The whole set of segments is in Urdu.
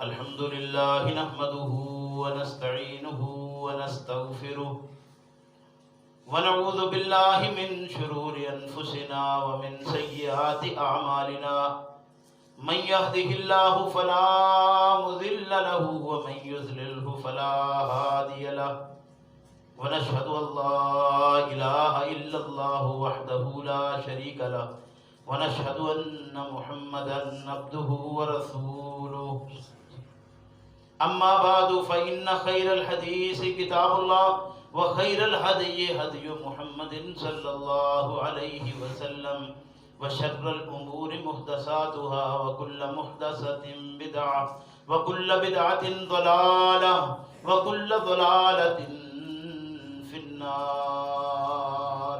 الحمد لله نحمده ونستعينه ونستغفره ونعوذ بالله من شرور أنفسنا ومن سيئات أعمالنا من يهده الله فلا مضل له ومن يضلله فلا هادي له ونشهد أن لا إله إلا الله وحده لا شريك له ونشهد أن محمدا عبده ورسوله أما بعد فإن خير الحديث كتاب الله وخير الهدي هدي محمد صلى الله عليه وسلم وشر الأمور محدثاتها وكل محدثة بدعة وكل بدعة ضلالة وكل ضلالة في النار.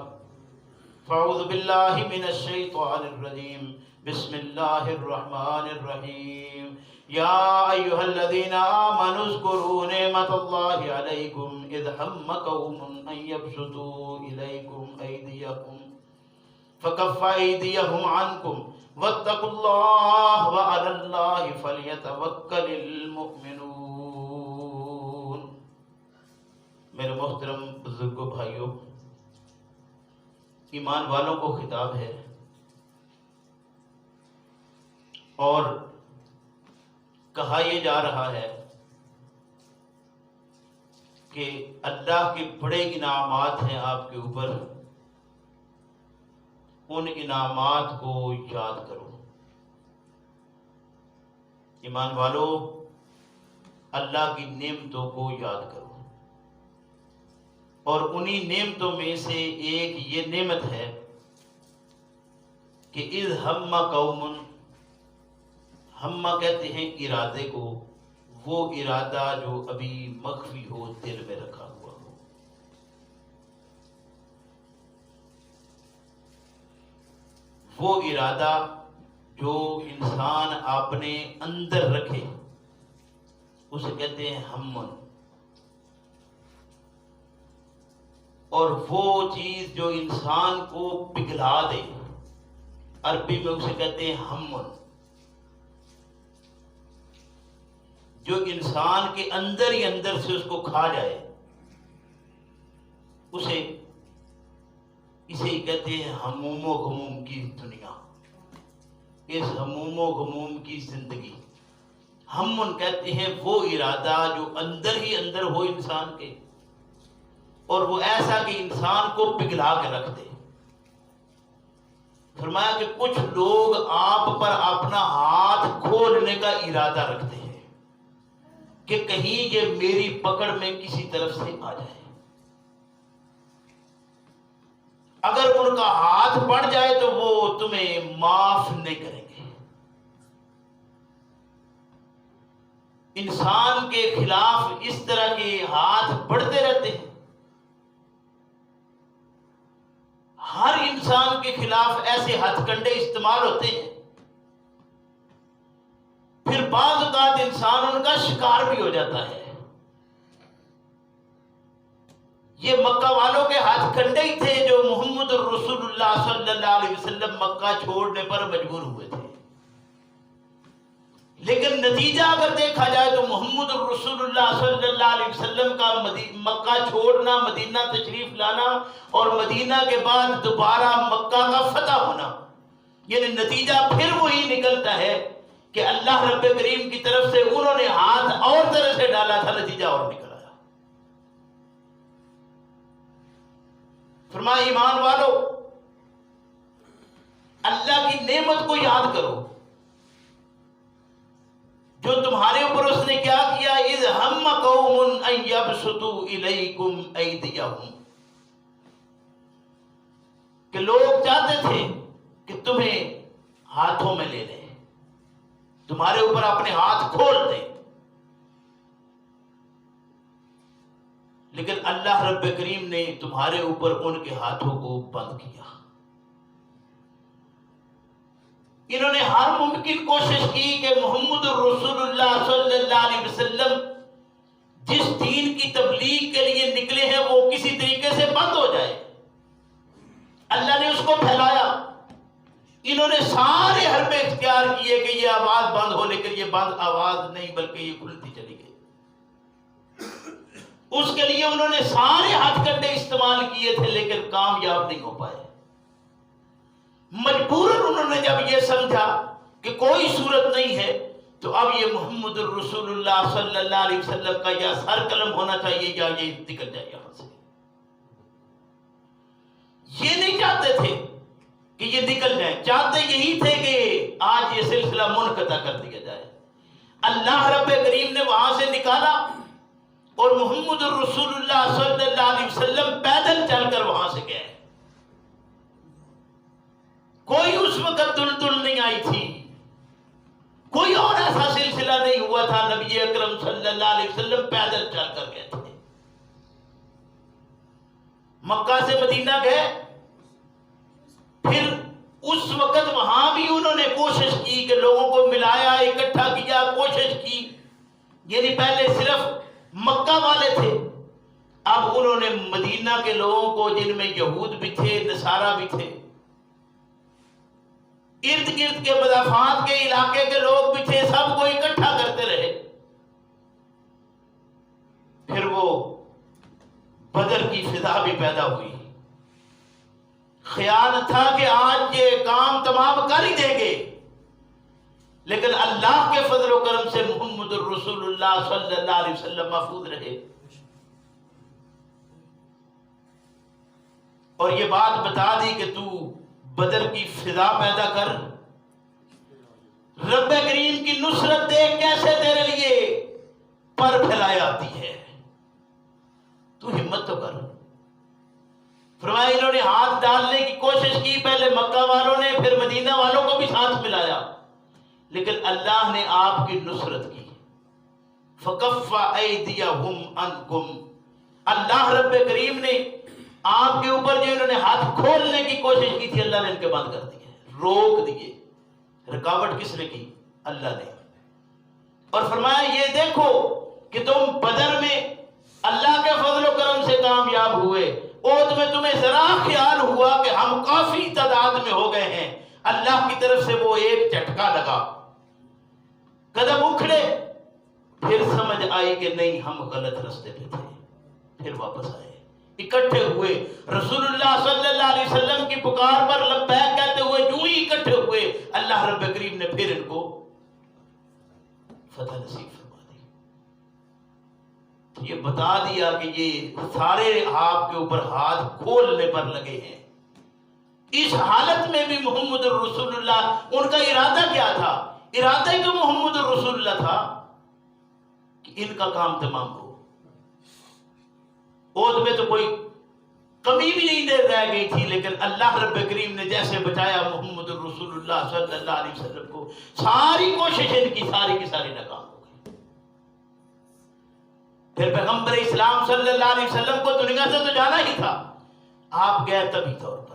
فأعوذ بالله من الشيطان الرجيم. بسم الله الرحمن الرحيم. يا أيها الذين آمنوا اذكروا نعمة الله عليكم إذ هم قوم أن يبسطوا إليكم أيديكم فكف أيديهم عنكم واتقوا الله وعلى الله فليتوكل المؤمنون. میرے محترم بزرگوں بھائیوں، ایمان والوں کو خطاب ہے اور کہا یہ جا رہا ہے کہ اللہ کے بڑے انعامات ہیں آپ کے اوپر، ان انعامات کو یاد کرو۔ ایمان والو، اللہ کی نعمتوں کو یاد کرو، اور انہی نعمتوں میں سے ایک یہ نعمت ہے کہ اذ ہم قوم، ہم کہتے ہیں ارادے کو، وہ ارادہ جو ابھی مخفی ہو، دل میں رکھا ہوا ہو۔ وہ ارادہ جو انسان اپنے اندر رکھے اسے کہتے ہیں ہمن، اور وہ چیز جو انسان کو پگھلا دے، عربی میں اسے کہتے ہیں ہمن، جو انسان کے اندر ہی اندر سے اس کو کھا جائے، اسے کہتے ہیں ہموم و غموم کی دنیا، اس ہموم و غموم کی زندگی۔ ہمن کہتے ہیں وہ ارادہ جو اندر ہی اندر ہو انسان کے، اور وہ ایسا کہ انسان کو پگھلا کے رکھ دے۔ فرمایا کہ کچھ لوگ آپ پر اپنا ہاتھ کھولنے کا ارادہ رکھتے ہیں کہ کہیں یہ میری پکڑ میں کسی طرف سے آ جائے، اگر ان کا ہاتھ پڑ جائے تو وہ تمہیں معاف نہیں کریں گے۔ انسان کے خلاف اس طرح کے ہاتھ بڑھتے رہتے ہیں، ہر انسان کے خلاف ایسے ہتھ کنڈے استعمال ہوتے ہیں، پھر بعض اوقات انسان ان کا شکار بھی ہو جاتا ہے۔ یہ مکہ والوں کے ہاتھ کنڈے ہی تھے جو محمد الرسول اللہ صلی اللہ علیہ وسلم مکہ چھوڑنے پر مجبور ہوئے تھے، لیکن نتیجہ اگر دیکھا جائے تو محمد الرسول اللہ صلی اللہ علیہ وسلم کا مکہ چھوڑنا، مدینہ تشریف لانا، اور مدینہ کے بعد دوبارہ مکہ کا فتح ہونا، یعنی نتیجہ پھر وہی نکلتا ہے کہ اللہ رب کریم کی طرف سے انہوں نے ہاتھ اور طرح سے ڈالا تھا، نتیجہ اور نکل آیا۔ فرمایا ایمان والو، اللہ کی نعمت کو یاد کرو جو تمہارے اوپر اس نے کیا کیا۔ اذ ہم قوم ان یبسطوا الیکم ایدیہم، کہ لوگ چاہتے تھے کہ تمہیں ہاتھوں میں لے لیں، تمہارے اوپر اپنے ہاتھ کھول دیں، لیکن اللہ رب کریم نے تمہارے اوپر ان کے ہاتھوں کو بند کیا۔ انہوں نے ہر ممکن کوشش کی کہ محمد الرسول اللہ صلی اللہ علیہ وسلم جس دین کی تبلیغ کے لیے نکلے ہیں وہ کسی طریقے سے بند ہو جائے۔ اللہ نے اس کو پھیلایا، انہوں نے سارے حربے اختیار کیے کہ یہ آواز بند ہو، لیکن یہ بند آواز نہیں بلکہ یہ کھلتی چلی گئی۔ اس کے لیے انہوں نے سارے ہتھ کنڈے استعمال کیے تھے لیکن کامیاب نہیں ہو پائے۔ مجبوراً انہوں نے جب یہ سمجھا کہ کوئی صورت نہیں ہے تو اب یہ محمد الرسول اللہ صلی اللہ علیہ وسلم کا یا سر قلم ہونا چاہیے یا یہ نکل جائے یہاں سے۔ یہ نہیں چاہتے تھے کہ یہ نکل جائے، چاہتے یہی تھے کہ آج یہ سلسلہ منقطع کر دیا جائے۔ اللہ رب کریم نے وہاں سے نکالا اور محمد الرسول اللہ صلی اللہ علیہ وسلم پیدل چل کر وہاں سے گئے۔ کوئی اس وقت دلدل نہیں آئی تھی، کوئی اور ایسا سلسلہ نہیں ہوا تھا، نبی اکرم صلی اللہ علیہ وسلم پیدل چل کر گئے تھے۔ مکہ سے مدینہ گئے، پھر اس وقت وہاں بھی انہوں نے کوشش کی کہ لوگوں کو ملایا، اکٹھا کیا، کوشش کی۔ یعنی پہلے صرف مکہ والے تھے، اب انہوں نے مدینہ کے لوگوں کو، جن میں یہود بھی تھے، نصارہ بھی تھے، ارد گرد کے مضافات کے علاقے کے لوگ بھی تھے، سب کو اکٹھا کرتے رہے۔ پھر وہ بدر کی فضا بھی پیدا ہوئی۔ خیال تھا کہ آج یہ کام تمام کر ہی دیں گے، لیکن اللہ کے فضل و کرم سے محمد الرسول اللہ صلی اللہ علیہ وسلم محفوظ رہے۔ اور یہ بات بتا دی کہ تو بدر کی فضا پیدا کر، رب کریم کی نصرت دیکھ کیسے تیرے لیے پر پھیلائی آتی ہے، تو ہمت تو کر۔ فرمایا انہوں نے ہاتھ ڈالنے کی کوشش کی، پہلے مکہ والوں نے، پھر مدینہ والوں کو بھی ساتھ ملایا، لیکن اللہ نے آپ کی نصرت کی۔ فَكَفَّ أَيْدِيَهُمْ عَنْكُمْ، اللہ رب کریم نے آپ کے اوپر جو انہوں نے ہاتھ کھولنے کی کوشش کی تھی، اللہ نے ان کے بند کر دیے، روک دیے۔ رکاوٹ کس نے کی؟ اللہ نے۔ اور فرمایا یہ دیکھو کہ تم بدر میں اللہ کے فضل و کرم سے کامیاب ہوئے، عہد میں تمہیں ذرا خیال ہوا کہ ہم کافی تعداد میں ہو گئے ہیں، اللہ کی طرف سے وہ ایک جھٹکا لگا، قدم اکھڑے، پھر سمجھ آئی کہ نہیں ہم غلط راستے پہ تھے، پھر واپس آئے، اکٹھے ہوئے، رسول اللہ صلی اللہ علیہ وسلم کی پکار پر لبیک کہتے ہوئے جو ہی اکٹھے ہوئے، اللہ رب کریم نے پھر ان کو فتح نصیب فرما دی۔ یہ بتا دیا کہ یہ سارے آپ کے اوپر ہاتھ کھولنے پر لگے ہیں۔ اس حالت میں بھی محمد الرسول اللہ، ان کا ارادہ کیا تھا؟ ارادہ ہی تو محمد الرسول اللہ تھا کہ ان کا کام تمام ہو۔ عہد میں تو کوئی کمی بھی نہیں رہ گئی تھی، لیکن اللہ رب کریم نے جیسے بچایا محمد الرسول اللہ صلی اللہ علیہ وسلم کو، ساری کوششیں ان کی ساری کی ساری ناکام ہو گئی۔ پھر پیغمبر اسلام صلی اللہ علیہ وسلم کو دنیا سے تو جانا ہی تھا، آپ گئے طبی طور پر۔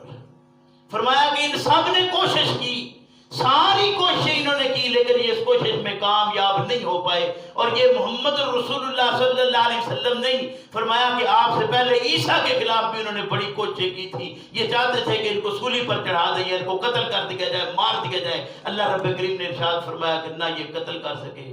فرمایا کہ ان سب نے کوشش کی، ساری کوششیں انہوں نے کی، لیکن یہ اس کوشش میں کامیاب نہیں ہو پائے۔ اور یہ محمد الرسول اللہ صلی اللہ علیہ وسلم نہیں، فرمایا کہ آپ سے پہلے عیسیٰ کے خلاف بھی انہوں نے بڑی کوششیں کی تھی، یہ چاہتے تھے کہ ان کو سولی پر چڑھا دیں، ان کو قتل کر دیا جائے، مار دیا جائے۔ اللہ رب کریم نے ارشاد فرمایا کہ نہ یہ قتل کر سکے،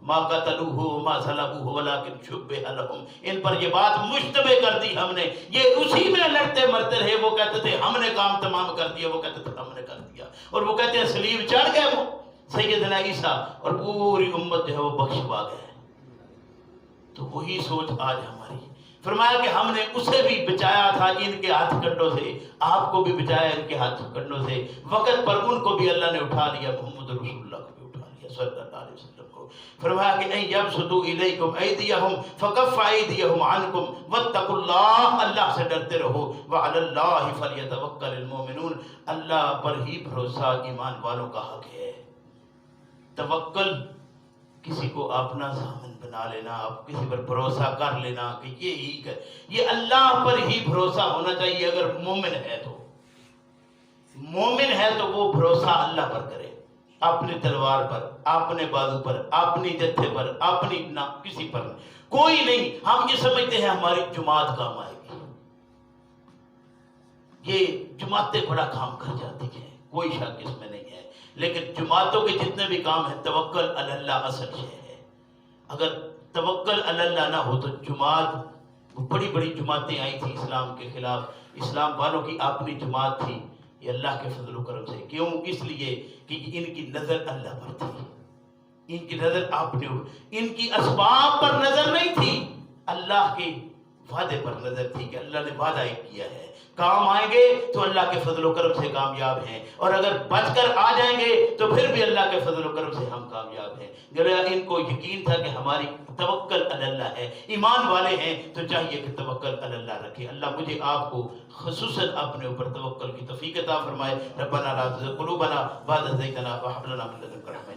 ما قتلوہ وما صلبوہ ولکن شبہ لہم، ان پر یہ بات مشتبہ کر دی ہم نے، یہ اسی میں لڑتے مرتے رہے۔ وہ کہتے تھے ہم نے کام تمام کر دیا، وہ کہتے تھے ہم نے کر دیا، اور وہ کہتے ہیں صلیب چڑھ گئے وہ سیدنا عیسیٰ، اور پوری امت جو ہے وہ بخشوا گئے۔ تو وہی سوچ آج ہماری۔ فرمایا کہ ہم نے اسے بھی بچایا تھا ان کے ہاتھ کنڈوں سے، آپ کو بھی بچایا ان کے ہاتھ کنڈوں سے، وقت پر ان کو بھی اللہ نے اٹھا لیا، محمد رسول اللہ کو بھی اٹھا لیا صلی اللہ علیہ وسلم کو۔ فرمایا کہ ان یبسطوا الیکم ایدیہم فکف ایدیہم عنکم واتقوا اللہ، اللہ سے ڈرتے رہو، وعلی اللہ فلیتوکل المؤمنون، اللہ پر ہی بھروسہ ایمان والوں کا حق ہے۔ توکل کسی کو اپنا ضامن بنا لینا، آپ کسی پر بھروسہ کر لینا کہ یہ اللہ پر ہی بھروسہ ہونا چاہیے۔ اگر مومن ہے تو مومن ہے تو وہ بھروسہ اللہ پر کرے، اپنی تلوار پر، اپنے بازو پر، اپنی جتھے پر، اپنی نہ کسی پر کوئی نہیں۔ ہم یہ سمجھتے ہیں ہماری جماعت کام آئے گی، یہ جماعتیں بڑا کام کر جاتی ہیں، کوئی شک اس میں نہیں ہے. لیکن جماعتوں کے جتنے بھی کام ہیں توکل علی اللہ اصل شے ہے. اگر توکل علی اللہ نہ ہو تو جماعت، بڑی بڑی جماعتیں آئی تھیں اسلام کے خلاف، اسلام والوں کی اپنی جماعت تھی، یہ اللہ کے فضل و کرم سے. کیوں؟ اس لیے کہ ان کی نظر اللہ پر تھی، ان کی نظر اپنے، ان کی اسباب پر نظر نہیں تھی، اللہ کے وعدے پر نظر تھی کہ اللہ نے وعدہ کیا ہے کام آئیں گے تو اللہ کے فضل و کرم سے کامیاب ہیں، اور اگر بچ کر آ جائیں گے تو پھر بھی اللہ کے فضل و کرم سے ہم کامیاب ہیں. گویا ان کو یقین تھا کہ ہماری توکل علی اللہ ہے، ایمان والے ہیں تو چاہیے کہ توکل علی اللہ رکھے. اللہ مجھے آپ کو خصوصاً اپنے اوپر توکل کی توفیق عطا فرمائے. ربنا لا تزغ قلوبنا بعد إذ هديتنا وهب لنا من لدنك رحمة